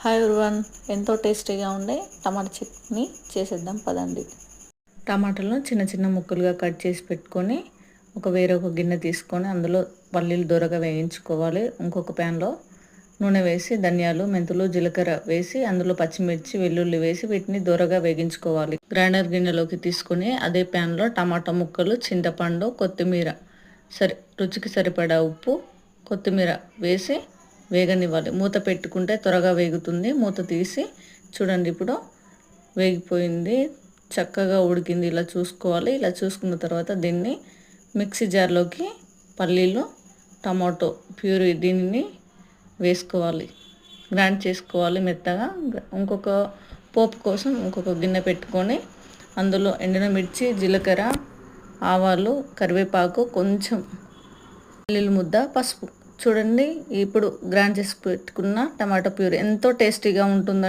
Hi everyone, ఎంతో టేస్టీగా ఉండే టమాటా చట్నీ చేసేద్దాం పదండి. టమాటాలను చిన్న చిన్న ముక్కలుగా కట్ చేసి పెట్టుకొని వేరొక గిన్నె తీసుకొని అందులో పల్లీలు దూరగా వేయించుకోవాలి. ఇంకొక ప్యాన్లో నూనె వేసి ధనియాలు, మెంతులు, జీలకర్ర వేసి అందులో పచ్చిమిర్చి, వెల్లుల్లి వేసి వీటిని దూరగా వేగించుకోవాలి. గ్రైండర్ గిన్నెలోకి తీసుకొని అదే ప్యాన్లో టమాటా ముక్కలు, చింతపండు, కొత్తిమీర, రుచికి సరిపడా ఉప్పు, కొత్తిమీర వేసి వేగనివ్వాలి. మూత పెట్టుకుంటే త్వరగా వేగుతుంది. మూత తీసి చూడండి, ఇప్పుడు వేగిపోయింది, చక్కగా ఉడికింది. ఇలా చూసుకోవాలి. ఇలా చూసుకున్న తర్వాత దీన్ని మిక్సీ జార్లోకి పల్లీలు, టమాటో ప్యూరీ దీనిని వేసుకోవాలి, గ్రైండ్ చేసుకోవాలి మెత్తగా. ఇంకొక పోపు కోసం ఇంకొక గిన్నె పెట్టుకొని అందులో ఎండిన మిర్చి, జీలకర్ర, ఆవాలు, కరివేపాకు, కొంచెం పల్లీల ముద్ద, పసుపు. చూడండి, ఇప్పుడు గ్రైండ్ చేసి పెట్టుకున్న టమాటో ప్యూరీ ఎంతో టేస్టీగా ఉంటుందండి.